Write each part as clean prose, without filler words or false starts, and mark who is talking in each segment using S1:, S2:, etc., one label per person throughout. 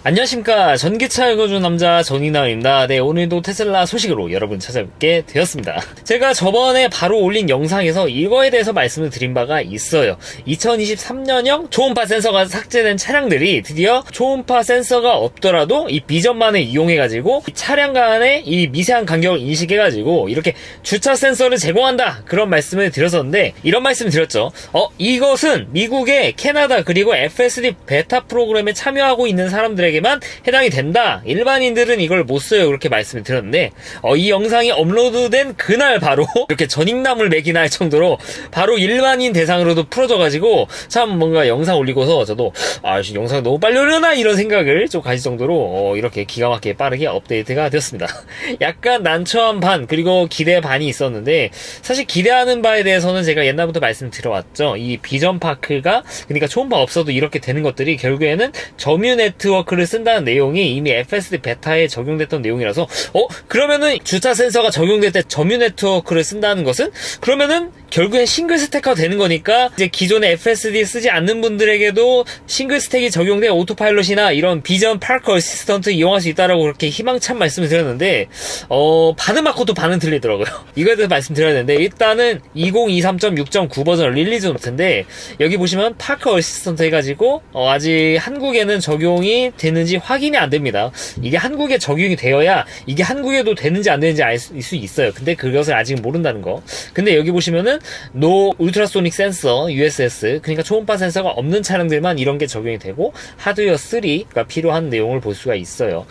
S1: 안녕하십니까. 전기차 읽어주는 남자 전인남입니다. 네, 오늘도 테슬라 소식으로 여러분 찾아뵙게 되었습니다. 제가 저번에 바로 올린 영상에서 이거에 대해서 말씀을 드린 바가 있어요. 2023년형 초음파 센서가 삭제된 차량들이 드디어 초음파 센서가 없더라도 이 비전만을 이용해가지고 이 차량 간의 이 미세한 간격을 인식해가지고 이렇게 주차 센서를 제공한다, 그런 말씀을 드렸었는데, 이런 말씀을 드렸죠. 이것은 미국의 캐나다 그리고 FSD 베타 프로그램에 참여하고 있는 사람들에게만 해당이 된다, 일반인들은 이걸 못 써요, 그렇게 말씀을 드렸는데, 이 영상이 업로드된 그날 바로 이렇게 전익남을 매기나 할 정도로 바로 일반인 대상으로도 풀어져가지고 참 뭔가 영상 올리고서 저도 영상 너무 빨리 올려나 이런 생각을 좀 가질 정도로 이렇게 기가 막히게 빠르게 업데이트가 되었습니다. 약간 난처한 반, 그리고 기대 반이 있었는데, 사실 기대하는 바에 대해서는 제가 옛날부터 말씀드려왔죠. 이 비전 파크가, 그러니까 초음파 없어도 이렇게 되는 것들이 결국에는 점유 네트워크를 쓴다는 내용이 이미 FSD 베타에 적용됐던 내용이라서, 그러면은 주차 센서가 적용될 때 점유 네트워크를 쓴다는 것은, 그러면은 결국엔 싱글 스택화 되는 거니까 이제 기존의 FSD 쓰지 않는 분들에게도 싱글 스택이 적용된 오토파일럿이나 이런 비전 파크 어시스턴트 이용할 수 있다라고 그렇게 희망찬 말씀을 드렸는데, 반은 맞고 또 반은 틀리더라고요. 이거에 대해서 말씀드려야 되는데, 일단은 2023.6.9 버전 릴리즈 노트인데, 여기 보시면 파크 어시스턴트 해가지고 아직 한국에는 적용이 되는지 확인이 안 됩니다. 이게 한국에 적용이 되어야 이게 한국에도 되는지 안 되는지 알 수 있어요. 근데 그것을 아직 모른다는 거. 근데 여기 보시면은 노 울트라소닉 센서 USS, 그러니까 초음파 센서가 없는 차량들만 이런 게 적용이 되고, 하드웨어 3가 필요한 내용을 볼 수가 있어요.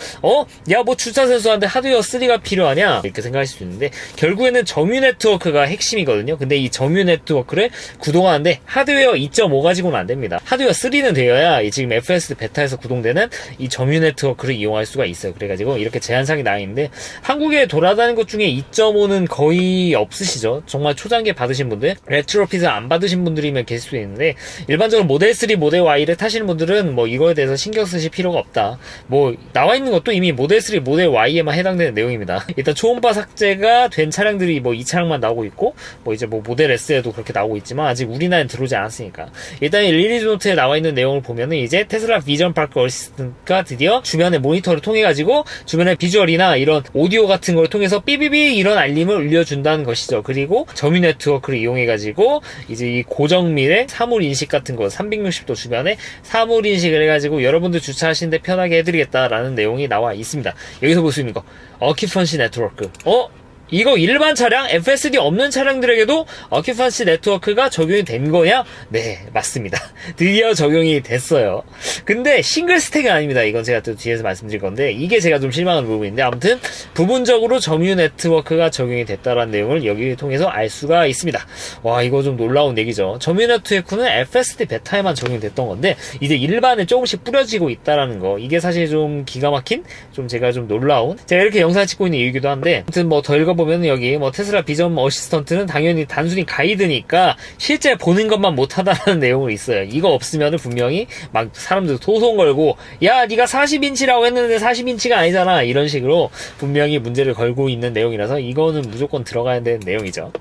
S1: 야, 뭐 주차 센서한테 하드웨어 3가 필요하냐, 이렇게 생각하실 수 있는데, 결국에는 점유 네트워크가 핵심이거든요. 근데 이 점유 네트워크를 구동하는데 하드웨어 2.5 가지고는 안 됩니다. 하드웨어 3는 되어야 지금 FSD 베타에서 구동되는 이 점유 네트워크를 이용할 수가 있어요. 그래가지고 이렇게 제한사항이 나와 있는데, 한국에 돌아다니는 것 중에 2.5는 거의 없으시죠. 정말 초장기 받으신 분들, 레트로핏을 안 받으신 분들이면 계실 수 있는데, 일반적으로 모델 3, 모델 Y를 타시는 분들은 뭐 이거에 대해서 신경 쓰실 필요가 없다. 뭐 나와 있는 것도 이미 모델 3, 모델 Y에만 해당되는 내용입니다. 일단 초음파 삭제가 된 차량들이 뭐 이 차량만 나오고 있고, 뭐 이제 뭐 모델 S에도 그렇게 나오고 있지만 아직 우리나라엔 들어오지 않았으니까. 일단 이 릴리즈 노트에 나와 있는 내용을 보면은, 이제 테슬라 비전 파크 어시스턴트가 드디어 주변의 모니터를 통해 가지고 주변의 비주얼이나 이런 오디오 같은 걸 통해서 삐비비 이런 알림을 울려준다는 것이죠. 그리고 점유 네트워크를 이용해 가지고 이제 이 고정밀의 사물 인식 같은 거, 360도 주변에 사물 인식을 해가지고 여러분들 주차하시는데 편하게 해드리겠다라는 내용이 나와 있습니다. 여기서 볼 수 있는 거, 어큐펀시 네트워크. 이거 일반 차량, FSD 없는 차량들에게도 어큐펀시 네트워크가 적용이 된 거냐? 네, 맞습니다. 드디어 적용이 됐어요. 근데 싱글 스택은 아닙니다. 이건 제가 또 뒤에서 말씀드릴 건데, 이게 제가 좀 실망하는 부분인데, 아무튼 부분적으로 점유 네트워크가 적용이 됐다라는 내용을 여기 통해서 알 수가 있습니다. 와, 이거 좀 놀라운 얘기죠. 점유 네트워크는 FSD 베타에만 적용됐던 건데 이제 일반에 조금씩 뿌려지고 있다라는 거, 이게 사실 좀 기가 막힌, 좀 제가 좀 놀라운, 제가 이렇게 영상을 찍고 있는 이유기도 한데, 아무튼 뭐 더 보면 여기 뭐 테슬라 비전 어시스턴트는 당연히 단순히 가이드니까 실제 보는 것만 못하다는 내용이 있어요. 이거 없으면 분명히 막 사람들 소송 걸고, 야, 네가 40인치라고 했는데 40인치가 아니잖아, 이런 식으로 분명히 문제를 걸고 있는 내용이라서 이거는 무조건 들어가야 되는 내용이죠.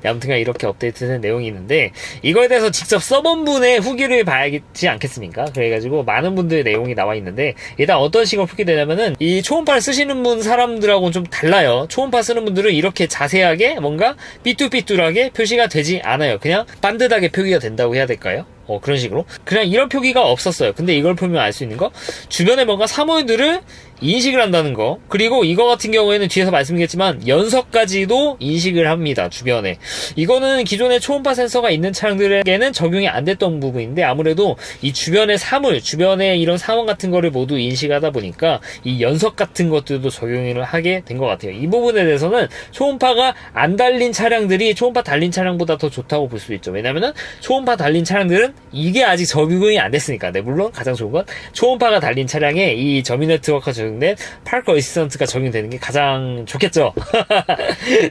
S1: 아무튼 이렇게 업데이트된 내용이 있는데, 이거에 대해서 직접 써본 분의 후기를 봐야지 않겠습니까? 그래가지고 많은 분들의 내용이 나와 있는데, 일단 어떤 식으로 풀게 되냐면은, 이 초음파를 쓰시는 분 사람들하고는 좀 달라요. 초음파 쓰는 분들은 이렇게 자세하게 뭔가 삐뚤삐뚤하게 표시가 되지 않아요. 그냥 반듯하게 표기가 된다고 해야 될까요? 그런 식으로 그냥 이런 표기가 없었어요. 근데 이걸 보면 알 수 있는 거, 주변에 뭔가 사물들을 인식을 한다는 거, 그리고 이거 같은 경우에는 뒤에서 말씀드렸지만 연석까지도 인식을 합니다. 주변에. 이거는 기존에 초음파 센서가 있는 차량들에게는 적용이 안 됐던 부분인데, 아무래도 이 주변의 사물, 주변의 이런 상황 같은 거를 모두 인식하다 보니까 이 연석 같은 것들도 적용을 하게 된 것 같아요. 이 부분에 대해서는 초음파가 안 달린 차량들이 초음파 달린 차량보다 더 좋다고 볼 수 있죠. 왜냐면은 초음파 달린 차량들은 이게 아직 적용이 안 됐으니까. 네, 물론 가장 좋은 건 초음파가 달린 차량에 이 점유 네트워크가 적용된 파크 어시스턴트가 적용되는 게 가장 좋겠죠.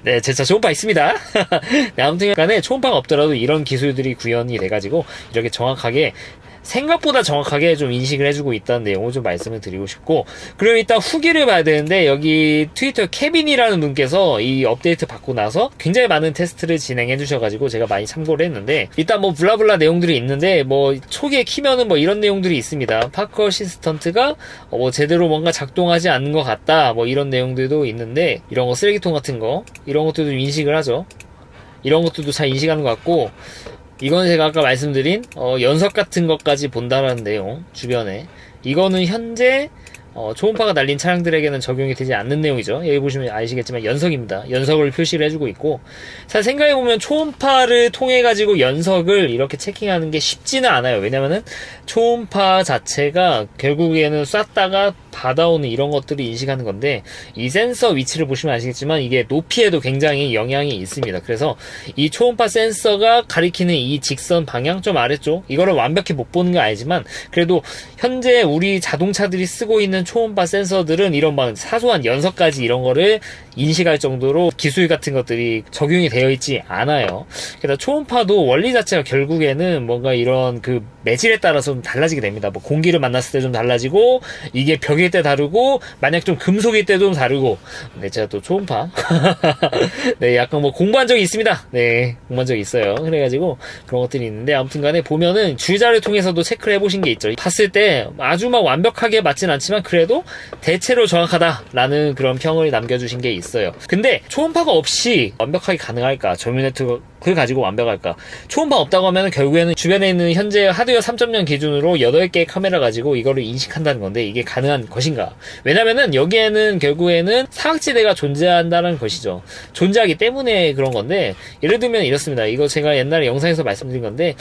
S1: 네, 제 차 초음파 있습니다. 네, 아무튼 간에 초음파가 없더라도 이런 기술들이 구현이 돼가지고 이렇게 정확하게 생각보다 정확하게 좀 인식을 해주고 있다는 내용을 좀 말씀을 드리고 싶고, 그럼 일단 후기를 봐야 되는데, 여기 트위터 케빈이라는 분께서 이 업데이트 받고 나서 굉장히 많은 테스트를 진행해 주셔가지고 제가 많이 참고를 했는데, 일단 뭐 블라블라 내용들이 있는데, 뭐 초기에 키면은 뭐 이런 내용들이 있습니다. 파크 어시스턴트가 뭐 제대로 뭔가 작동하지 않는 것 같다, 뭐 이런 내용들도 있는데, 이런 거 쓰레기통 같은 거, 이런 것들도 인식을 하죠. 이런 것들도 잘 인식하는 것 같고, 이건 제가 아까 말씀드린 연석 같은 것까지 본다라는 내용, 주변에 이거는 현재 초음파가 날린 차량들에게는 적용이 되지 않는 내용이죠. 여기 보시면 아시겠지만 연석입니다. 연석을 표시를 해주고 있고, 사실 생각해보면 초음파를 통해 가지고 연석을 이렇게 체킹하는 게 쉽지는 않아요. 왜냐면은 초음파 자체가 결국에는 쐈다가 받아오는 이런 것들을 인식하는 건데, 이 센서 위치를 보시면 아시겠지만 이게 높이에도 굉장히 영향이 있습니다. 그래서 이 초음파 센서가 가리키는 이 직선 방향 좀 아래쪽, 이거를 완벽히 못 보는 건 아니지만 그래도 현재 우리 자동차들이 쓰고 있는 초음파 센서들은 이런 막 사소한 연석까지 이런 거를 인식할 정도로 기술 같은 것들이 적용이 되어 있지 않아요. 게다가 초음파도 원리 자체가 결국에는 뭔가 이런 그 매질에 따라서 좀 달라지게 됩니다. 뭐 공기를 만났을 때 좀 달라지고, 이게 벽일 때 다르고, 만약 좀 금속일 때도 좀 다르고. 네, 제가 또 초음파 네, 약간 뭐 공부한 적이 있습니다. 네, 공부한 적이 있어요. 그래가지고 그런 것들이 있는데, 아무튼 간에 보면은 주자를 통해서도 체크를 해보신 게 있죠. 봤을 때 아주 막 완벽하게 맞진 않지만 그래도 대체로 정확하다라는 그런 평을 남겨주신 게 있어요. 근데 초음파가 없이 완벽하게 가능할까? 점유 네트워크를 가지고 완벽할까? 초음파 없다고 하면 결국에는 주변에 있는 현재 하드웨어 3.0 기준으로 8개의 카메라 가지고 이거를 인식한다는 건데, 이게 가능한 것인가? 왜냐면은 여기에는 결국에는 사각지대가 존재한다는 것이죠. 존재하기 때문에 그런 건데, 예를 들면 이렇습니다. 이거 제가 옛날에 영상에서 말씀드린 건데,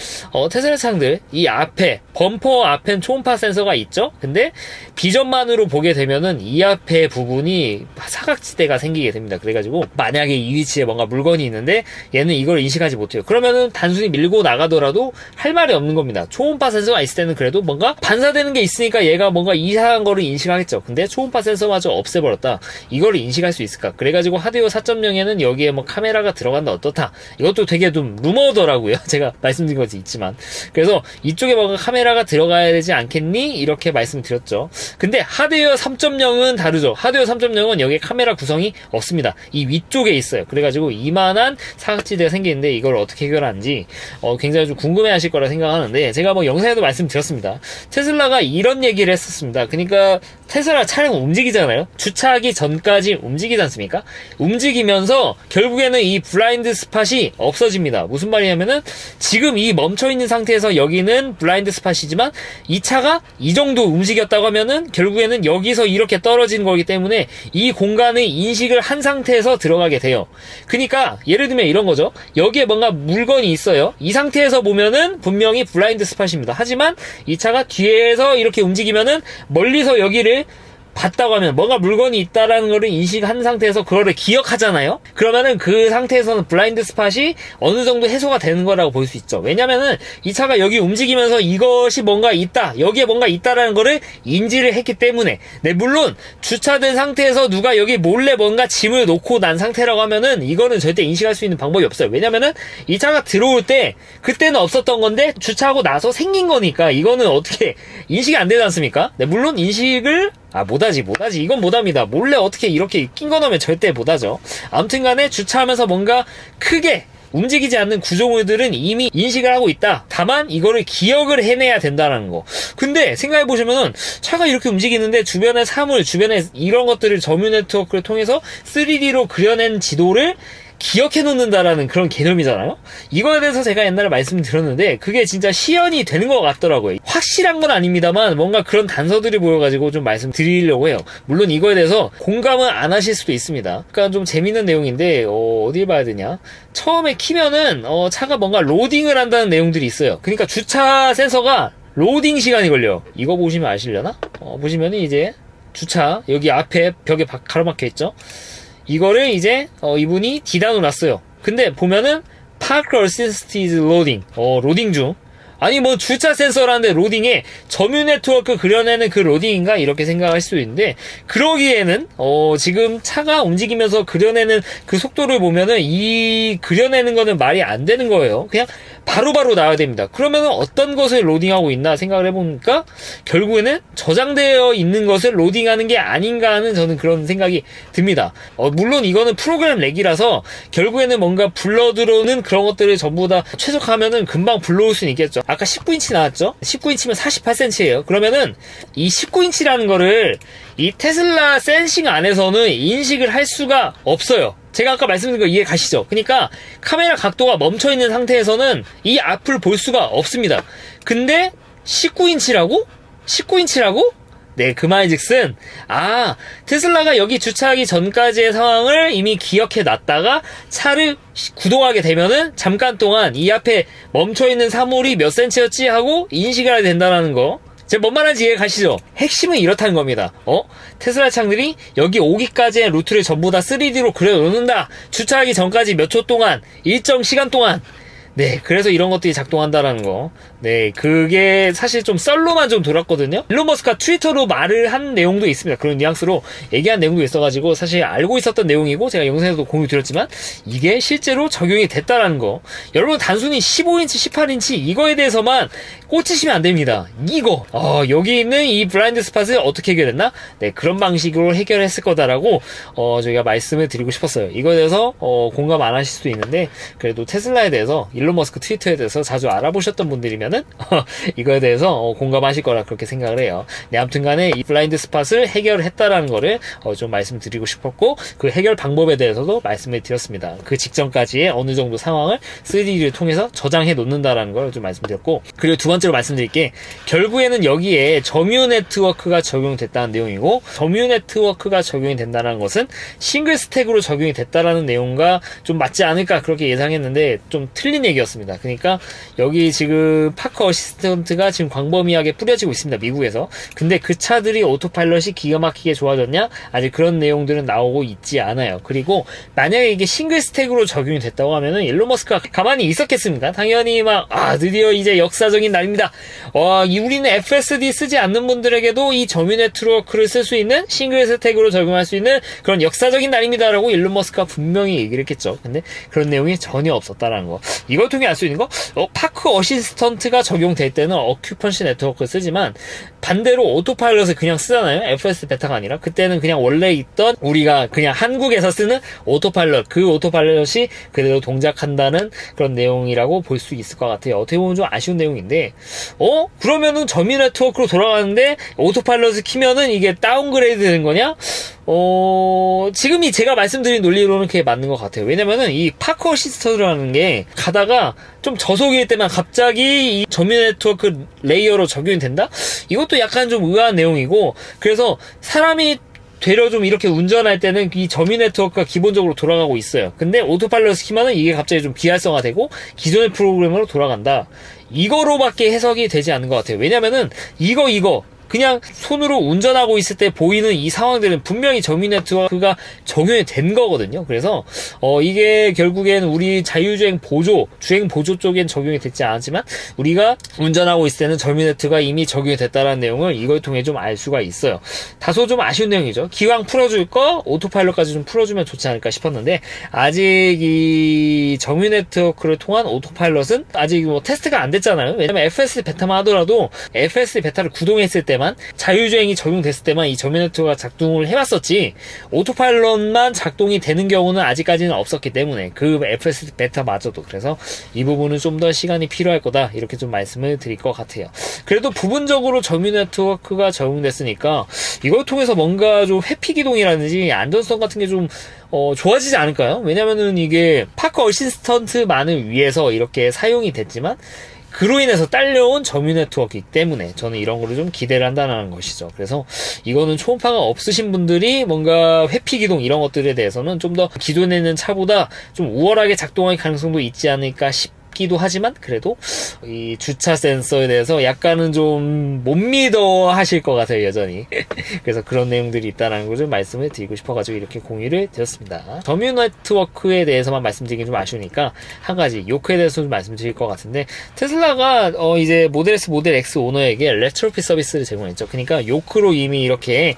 S1: 테슬라 차량들 이 앞에 범퍼 앞엔 초음파 센서가 있죠. 근데 비전만으로 보게 되면은 이 앞에 부분이 사각지대가 생기게 됩니다. 그래가지고 만약에 이 위치에 뭔가 물건이 있는데 얘는 이걸 인식하지 못해요. 그러면은 단순히 밀고 나가더라도 할 말이 없는 겁니다. 초음파 센서가 있을 때는 그래도 뭔가 반사되는 게 있으니까 얘가 뭔가 이상한 거를 인식하겠죠. 근데 초음파 센서마저 없애버렸다. 이거를 인식할 수 있을까? 그래가지고 하드웨어 4.0에는 여기에 뭐 카메라가 들어간다 어떻다. 이것도 되게 좀 루머더라고요. 제가 말씀드린 것이 있지만. 그래서 이쪽에 뭔가 카메라가 들어가야 되지 않겠니? 이렇게 말씀드렸죠. 근데 하드웨어 3.0은 다르죠. 하드웨어 3.0은 여기에 카메라 구성이 없습니다. 이 위쪽에 있어요. 그래가지고 이만한 사각지대가 생기는데 이걸 어떻게 해결하는지 굉장히 좀 궁금해 하실 거라 생각하는데, 제가 뭐 영상에도 말씀드렸습니다. 테슬라가 이런 얘기를 했었습니다. 그러니까 테슬라 차량 움직이잖아요. 주차하기 전까지 움직이지 않습니까? 움직이면서 결국에는 이 블라인드 스팟이 없어집니다. 무슨 말이냐면은 지금 이 멈춰있는 상태에서 여기는 블라인드 스팟이지만 이 차가 이 정도 움직였다고 하면은 결국에는 여기서 이렇게 떨어진 거기 때문에 이 공간을 인식을 한 상태에서 들어가게 돼요. 그러니까 예를 들면 이런 거죠. 여기에 뭔가 물건이 있어요. 이 상태에서 보면은 분명히 블라인드 스팟입니다. 하지만 이 차가 뒤에서 이렇게 움직이면은 멀리서 여기를 봤다고 하면 뭔가 물건이 있다라는 거를 인식한 상태에서 그거를 기억하잖아요. 그러면은 그 상태에서는 블라인드 스팟이 어느 정도 해소가 되는 거라고 볼 수 있죠. 왜냐면은 이 차가 여기 움직이면서 이것이 뭔가 있다, 여기에 뭔가 있다라는 거를 인지를 했기 때문에. 네, 물론 주차된 상태에서 누가 여기 몰래 뭔가 짐을 놓고 난 상태라고 하면은 이거는 절대 인식할 수 있는 방법이 없어요. 왜냐면은 이 차가 들어올 때 그때는 없었던 건데 주차하고 나서 생긴 거니까 이거는 어떻게 인식이 안 되지 않습니까? 네, 물론 인식을 못하지. 이건 못합니다. 몰래 어떻게 이렇게 낀 거 넣으면 절대 못하죠. 아무튼 간에 주차하면서 뭔가 크게 움직이지 않는 구조물들은 이미 인식을 하고 있다. 다만 이거를 기억을 해내야 된다는 거. 근데 생각해보시면은 차가 이렇게 움직이는데 주변의 사물, 주변에 이런 것들을 점유 네트워크를 통해서 3D로 그려낸 지도를 기억해 놓는다라는 그런 개념이잖아요. 이거에 대해서 제가 옛날에 말씀드렸는데 그게 진짜 시연이 되는 것 같더라고요. 확실한 건 아닙니다만 뭔가 그런 단서들이 보여가지고 좀 말씀드리려고 해요. 물론 이거에 대해서 공감은 안 하실 수도 있습니다. 그러니까 좀 재밌는 내용인데 어디 봐야 되냐. 처음에 키면은 차가 뭔가 로딩을 한다는 내용들이 있어요. 그러니까 주차 센서가 로딩 시간이 걸려요. 이거 보시면 아시려나? 보시면은 이제 주차 여기 앞에 벽에 가로막혀 있죠. 이거를 이제 이분이 D단으로 놨어요. 근데 보면은 Park Assist is loading. 로딩 중. 아니 뭐 주차 센서라는데 로딩에 점유 네트워크 그려내는 그 로딩인가 이렇게 생각할 수도 있는데, 그러기에는 지금 차가 움직이면서 그려내는 그 속도를 보면은 이 그려내는 거는 말이 안 되는 거예요. 그냥 바로바로 나와야 됩니다. 그러면은 어떤 것을 로딩하고 있나 생각을 해보니까 결국에는 저장되어 있는 것을 로딩하는 게 아닌가 하는 저는 그런 생각이 듭니다. 물론 이거는 프로그램 렉이라서 결국에는 뭔가 불러 들어오는 그런 것들을 전부 다 최적화하면은 금방 불러올 수는 있겠죠. 아까 19인치 나왔죠? 19인치면 48cm예요. 그러면은 이 19인치라는 거를 이 테슬라 센싱 안에서는 인식을 할 수가 없어요. 제가 아까 말씀드린 거 이해 가시죠? 그러니까 카메라 각도가 멈춰있는 상태에서는 이 앞을 볼 수가 없습니다. 근데 19인치라고? 19인치라고? 네, 그 말즉슨 테슬라가 여기 주차하기 전까지의 상황을 이미 기억해 놨다가 차를 구동하게 되면은 잠깐 동안 이 앞에 멈춰있는 사물이 몇 센치였지 하고 인식을 하게 된다는 거. 제가 뭔 말하는지 이해 가시죠? 핵심은 이렇다는 겁니다. 테슬라 차량들이 여기 오기까지의 루트를 전부 다 3D로 그려놓는다. 주차하기 전까지 몇 초 동안, 일정 시간 동안. 네, 그래서 이런 것들이 작동한다라는 거. 네, 그게 사실 좀 썰로만 좀 돌았거든요. 일론 머스크가 트위터로 말을 한 내용도 있습니다. 그런 뉘앙스로 얘기한 내용도 있어가지고 사실 알고 있었던 내용이고 제가 영상에서도 공유 드렸지만 이게 실제로 적용이 됐다라는 거. 여러분 단순히 15인치, 18인치 이거에 대해서만 꽂히시면 안 됩니다. 이거 여기 있는 이 블라인드 스팟을 어떻게 해결했나? 네, 그런 방식으로 해결했을 거다라고 저희가 말씀을 드리고 싶었어요. 이거에 대해서 공감 안 하실 수도 있는데 그래도 테슬라에 대해서 일론 머스크 트위터에 대해서 자주 알아보셨던 분들이면은 이거에 대해서 공감하실 거라 그렇게 생각을 해요. 네, 아무튼 간에 이 블라인드 스팟을 해결했다라는 거를 좀 말씀드리고 싶었고 그 해결 방법에 대해서도 말씀을 드렸습니다. 그 직전까지의 어느 정도 상황을 3D를 통해서 저장해 놓는다라는 걸 좀 말씀드렸고, 그리고 두 번째로 말씀드릴 게 결국에는 여기에 점유 네트워크가 적용됐다는 내용이고, 점유 네트워크가 적용이 된다는 것은 싱글 스택으로 적용이 됐다라는 내용과 좀 맞지 않을까 그렇게 예상했는데 좀 틀린 얘기였습니다. 그러니까 여기 지금 파크 어시스턴트가 지금 광범위하게 뿌려지고 있습니다. 미국에서. 근데 그 차들이 오토파일럿이 기가 막히게 좋아졌냐? 아직 그런 내용들은 나오고 있지 않아요. 그리고 만약에 이게 싱글 스택으로 적용이 됐다고 하면은 일론 머스크가 가만히 있었겠습니까? 당연히 막 드디어 이제 역사적인 날입니다. 우리는 FSD 쓰지 않는 분들에게도 이 점유 네트워크를 쓸 수 있는 싱글 스택으로 적용할 수 있는 그런 역사적인 날입니다라고 일론 머스크가 분명히 얘기를 했겠죠. 근데 그런 내용이 전혀 없었다라는 거. 이걸 통해 알 수 있는 거? 파크 어시스턴트가 적용될 때는 어큐펀시 네트워크를 쓰지만 반대로 오토파일럿을 그냥 쓰잖아요. FS 베타가 아니라. 그때는 그냥 원래 있던 우리가 그냥 한국에서 쓰는 오토파일럿, 그 오토파일럿이 그대로 동작한다는 그런 내용이라고 볼 수 있을 것 같아요. 어떻게 보면 좀 아쉬운 내용인데 그러면은 점유 네트워크로 돌아가는데 오토파일럿을 키면은 이게 다운그레이드 되는 거냐? 지금이 제가 말씀드린 논리로는 그게 맞는 것 같아요. 왜냐면은 이 파크 어시스턴트라는 게 가다가 좀 저속일 때만 갑자기 이 점유 네트워크 레이어로 적용이 된다? 이것도 약간 좀 의아한 내용이고, 그래서 사람이 되려 좀 이렇게 운전할 때는 이 점유 네트워크가 기본적으로 돌아가고 있어요. 근데 오토파일럿을 키면은 이게 갑자기 좀 비활성화되고 기존의 프로그램으로 돌아간다. 이거로밖에 해석이 되지 않는 것 같아요. 왜냐면은 이거 그냥 손으로 운전하고 있을 때 보이는 이 상황들은 분명히 점유 네트워크가 적용이 된 거거든요. 그래서 이게 결국엔 우리 자율주행 보조, 주행 보조 쪽엔 적용이 됐지 않았지만 우리가 운전하고 있을 때는 점유 네트워크가 이미 적용이 됐다는 내용을 이걸 통해 좀 알 수가 있어요. 다소 좀 아쉬운 내용이죠. 기왕 풀어줄 거 오토파일럿까지 좀 풀어주면 좋지 않을까 싶었는데 아직 이 점유 네트워크를 통한 오토파일럿은 아직 뭐 테스트가 안 됐잖아요. 왜냐면 FS 베타만 하더라도 FS 베타를 구동했을 때 자율주행이 적용됐을 때만 이 점유 네트워크가 작동을 해왔었지 오토파일럿만 작동이 되는 경우는 아직까지는 없었기 때문에 그 FS 베타마저도. 그래서 이 부분은 좀 더 시간이 필요할 거다 이렇게 좀 말씀을 드릴 것 같아요. 그래도 부분적으로 점유 네트워크가 적용됐으니까 이걸 통해서 뭔가 좀 회피기동이라든지 안전성 같은 게 좀 좋아지지 않을까요? 왜냐면은 이게 파크 어시스턴트만을 위해서 이렇게 사용이 됐지만 그로 인해서 딸려온 점유 네트워크이기 때문에 저는 이런 거를 좀 기대를 한다는 것이죠. 그래서 이거는 초음파가 없으신 분들이 뭔가 회피기동 이런 것들에 대해서는 좀 더 기존에 있는 차보다 좀 우월하게 작동할 가능성도 있지 않을까 싶 기도 하지만 그래도 이 주차 센서에 대해서 약간은 좀 못 믿어 하실 것 같아요, 여전히. 그래서 그런 내용들이 있다는 것을 말씀을 드리고 싶어가지고 이렇게 공유를 드렸습니다. 점유 네트워크에 대해서만 말씀드리긴 좀 아쉬우니까 한 가지 요크에 대해서 좀 말씀드릴 것 같은데, 테슬라가 이제 모델 S, 모델 X 오너에게 레트로핏 서비스를 제공했죠. 그러니까 요크로 이미 이렇게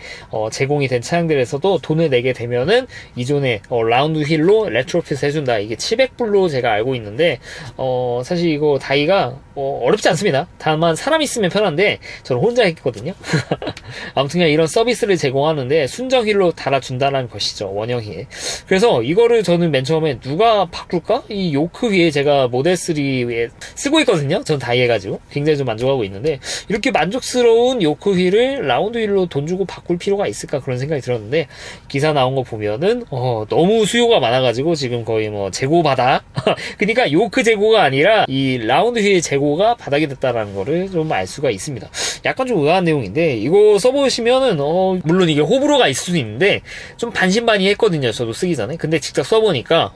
S1: 제공이 된 차량들에서도 돈을 내게 되면은 이존에 라운드 휠로 레트로핏 해준다. 이게 700불로 제가 알고 있는데 사실 이거 다이가 어렵지 않습니다. 다만 사람 있으면 편한데 저는 혼자 했거든요. 아무튼 이런 서비스를 제공하는데 순정 휠로 달아준다는 것이죠, 원형 휠. 그래서 이거를 저는 맨 처음에 누가 바꿀까? 이 요크 휠에 제가 모델 3에 쓰고 있거든요. 전 다이 해가지고 굉장히 좀 만족하고 있는데, 이렇게 만족스러운 요크 휠을 라운드 휠로 돈 주고 바꿀 필요가 있을까 그런 생각이 들었는데, 기사 나온 거 보면은 너무 수요가 많아가지고 지금 거의 뭐 재고 바닥. 그러니까 요크 재고가 아니라 이 라운드 휠 재고가 바닥이 됐다라는 거를 좀 알 수가 있습니다. 약간 좀 의아한 내용인데, 이거 써보시면은 물론 이게 호불호가 있을 수도 있는데 좀 반신반의했거든요, 저도 쓰기 전에. 근데 직접 써보니까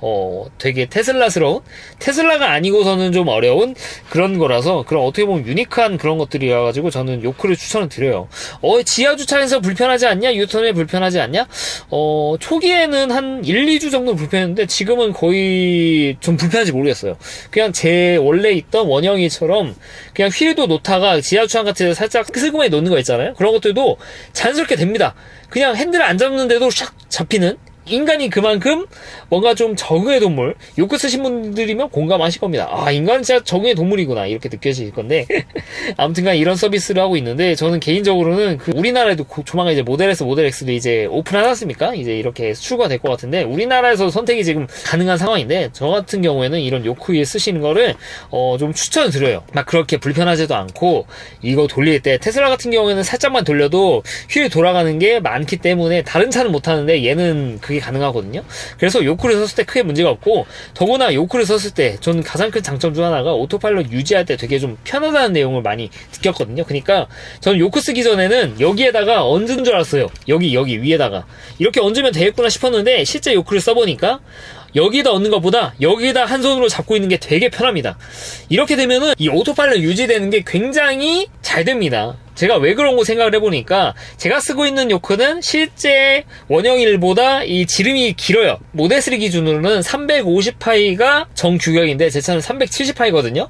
S1: 되게 테슬라스러운, 테슬라가 아니고서는 좀 어려운 그런 거라서, 그런 어떻게 보면 유니크한 그런 것들이어가지고 저는 요크를 추천을 드려요. 지하 주차에서 불편하지 않냐? 유턴에 불편하지 않냐? 초기에는 한 1, 2주 정도 불편했는데 지금은 거의 좀 불편한지 모르겠어요. 그냥 제 원래 있던 원형이처럼 그냥 휠도 놓다가 지하 주차 같은 데 살짝 슬그머니 놓는 거 있잖아요. 그런 것들도 자연스럽게 됩니다. 그냥 핸들을 안 잡는데도 샥 잡히는, 인간이 그만큼 뭔가 좀 적응의 동물, 요크 쓰신 분들이면 공감하실 겁니다. 인간은 진짜 적응의 동물이구나, 이렇게 느껴질 건데. 아무튼간 이런 서비스를 하고 있는데, 저는 개인적으로는 우리나라에도 조만간 이제 모델 S, 모델 X도 이제 오픈하지 않습니까? 이제 이렇게 수주가 될 것 같은데, 우리나라에서 선택이 지금 가능한 상황인데, 저 같은 경우에는 이런 요크 위에 쓰시는 거를 좀 추천을 드려요. 막 그렇게 불편하지도 않고, 이거 돌릴 때 테슬라 같은 경우에는 살짝만 돌려도 휠이 돌아가는 게 많기 때문에 다른 차는 못하는데 얘는 그게 가능하거든요. 그래서 요크를 썼을 때 크게 문제가 없고, 더구나 요크를 썼을 때 저는 가장 큰 장점 중 하나가 오토파일럿 유지할 때 되게 좀 편하다는 내용을 많이 느꼈거든요. 그러니까 저는 요크 쓰기 전에는 여기에다가 얹은 줄 알았어요. 여기 위에다가 이렇게 얹으면 되겠구나 싶었는데, 실제 요크를 써보니까 여기다 얹는 것보다 여기다 한 손으로 잡고 있는 게 되게 편합니다. 이렇게 되면은 이 오토파일럿 유지되는 게 굉장히 잘 됩니다. 제가 왜 그런 거 생각을 해보니까, 제가 쓰고 있는 요크는 실제 원형일보다 이 지름이 길어요. 모델 3 기준으로는 350파이가 정규격인데 제 차는 370파이거든요.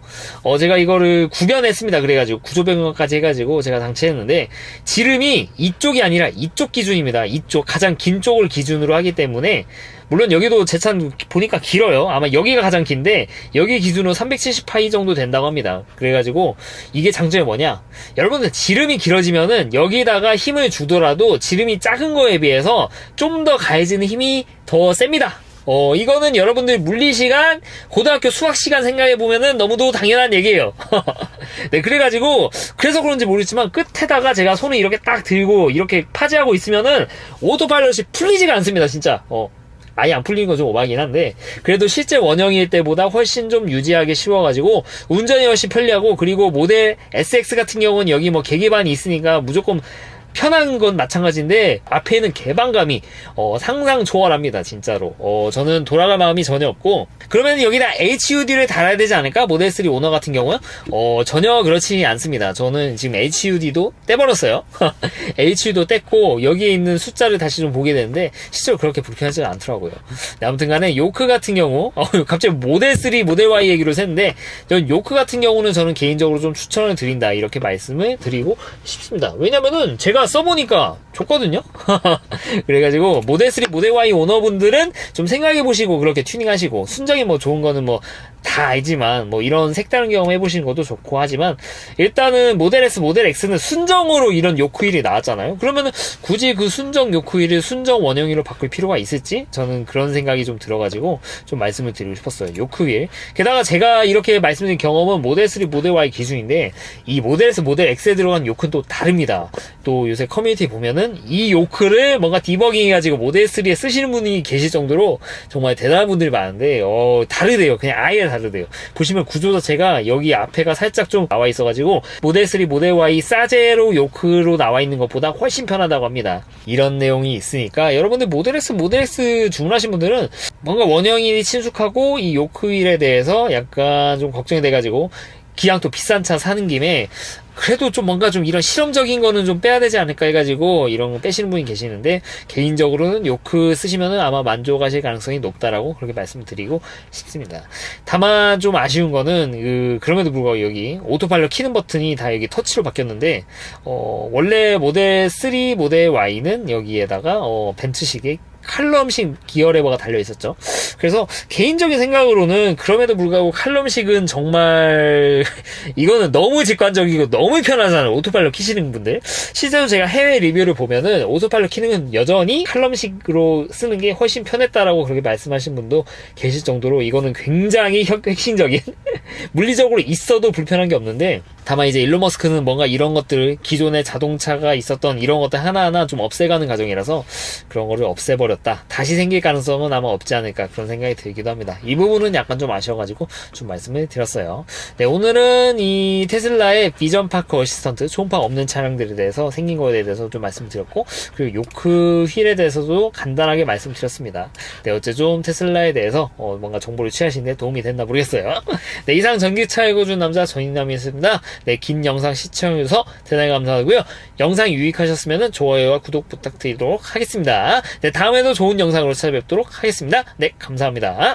S1: 제가 이거를 구변했습니다. 그래가지고 구조 변경까지 해가지고 제가 장치했는데, 지름이 이쪽이 아니라 이쪽 기준입니다. 이쪽 가장 긴 쪽을 기준으로 하기 때문에, 물론 여기도 제 차는 보니까 길어요. 아마 여기가 가장 긴데 여기 기준으로 370파이 정도 된다고 합니다. 그래가지고 이게 장점이 뭐냐, 여러분들 지름이 길어지면은 여기다가 힘을 주더라도 지름이 작은 거에 비해서 좀 더 가해지는 힘이 더 셉니다. 이거는 여러분들 물리시간, 고등학교 수학시간 생각해보면은 너무도 당연한 얘기예요. 네, 그래서 그런지 모르겠지만 끝에다가 제가 손을 이렇게 딱 들고 이렇게 파지하고 있으면은 오토파일럿이 풀리지가 않습니다, 진짜. 아예 안 풀리는 건 좀 오바긴 한데, 그래도 실제 원형일 때보다 훨씬 좀 유지하기 쉬워가지고 운전이 훨씬 편리하고, 그리고 모델 SX 같은 경우는 여기 뭐 계기판이 있으니까 무조건 편한 건 마찬가지인데 앞에는 개방감이 상상 초월합니다, 진짜로. 저는 돌아갈 마음이 전혀 없고, 그러면 여기다 HUD를 달아야 되지 않을까? 모델 3 오너 같은 경우는 전혀 그렇지 않습니다. 저는 지금 HUD도 떼버렸어요. HUD도 뗐고 여기에 있는 숫자를 다시 좀 보게 되는데 실제로 그렇게 불편하지 않더라고요. 네, 아무튼간에 요크 같은 경우 갑자기 모델 3, 모델 Y 얘기로 샜는데, 전 요크 같은 경우는 저는 개인적으로 좀 추천을 드린다, 이렇게 말씀을 드리고 싶습니다. 왜냐면은 제가 써보니까 좋거든요. 그래가지고 모델 3, 모델 Y 오너분들은 좀 생각해보시고 그렇게 튜닝하시고, 순정이 뭐 좋은 거는 뭐 다 알지만 뭐 이런 색다른 경험 해보시는 것도 좋고 하지만, 일단은 모델 S, 모델 X는 순정으로 이런 요크 휠이 나왔잖아요. 그러면은 굳이 그 순정 요크 휠을 순정 원형으로 바꿀 필요가 있을지, 저는 그런 생각이 좀 들어가지고 좀 말씀을 드리고 싶었어요. 요크 휠. 게다가 제가 이렇게 말씀드린 경험은 모델 3, 모델 Y 기준인데, 이 모델 S, 모델 X에 들어간 요크는 또 다릅니다. 또 요새 커뮤니티 보면은 이 요크를 뭔가 디버깅 해가지고 모델 3에 쓰시는 분이 계실 정도로 정말 대단한 분들이 많은데 다르대요. 그냥 아예 다르대요. 보시면 구조 자체가 여기 앞에가 살짝 좀 나와 있어가지고 모델 3, 모델 Y 사제로 요크로 나와 있는 것보다 훨씬 편하다고 합니다. 이런 내용이 있으니까 여러분들 모델 X 주문하신 분들은 뭔가 원형이 친숙하고 이 요크 휠에 대해서 약간 좀 걱정이 돼가지고 기왕 또 비싼 차 사는 김에 그래도 좀 뭔가 좀 이런 실험적인 거는 좀 빼야 되지 않을까 해가지고 이런 거 빼시는 분이 계시는데, 개인적으로는 요크 쓰시면은 아마 만족하실 가능성이 높다라고 그렇게 말씀드리고 싶습니다. 다만 좀 아쉬운 거는 그럼에도 불구하고 여기 오토파일럿 키는 버튼이 다 여기 터치로 바뀌었는데 원래 모델 3, 모델 Y는 여기에다가 벤츠식의 칼럼식 기어 레버가 달려 있었죠. 그래서 개인적인 생각으로는 그럼에도 불구하고 칼럼식은 정말 이거는 너무 직관적이고 너무 편하잖아요. 오토파일럿 키시는 분들. 실제로 제가 해외 리뷰를 보면은 오토파일럿 키는 여전히 칼럼식으로 쓰는 게 훨씬 편했다라고 그렇게 말씀하신 분도 계실 정도로 이거는 굉장히 혁신적인 물리적으로 있어도 불편한 게 없는데, 다만 이제 일론 머스크는 뭔가 이런 것들, 기존에 자동차가 있었던 이런 것들 하나하나 좀 없애가는 과정이라서 그런 거를 없애버렸다, 다시 생길 가능성은 아마 없지 않을까 그런 생각이 들기도 합니다. 이 부분은 약간 좀 아쉬워가지고 좀 말씀을 드렸어요. 네, 오늘은 이 테슬라의 비전 파크 어시스턴트, 초음파 없는 차량들에 대해서 생긴 거에 대해서 좀 말씀드렸고, 그리고 요크 휠에 대해서도 간단하게 말씀드렸습니다. 네, 어째 좀 테슬라에 대해서 뭔가 정보를 취하시는데 도움이 됐나 모르겠어요. 네, 이상 전기차 읽어준 남자 전인남이었습니다. 네, 긴 영상 시청해주셔서 대단히 감사하고요. 영상 유익하셨으면 좋아요와 구독 부탁드리도록 하겠습니다. 네, 다음에도 좋은 영상으로 찾아뵙도록 하겠습니다. 네, 감사합니다.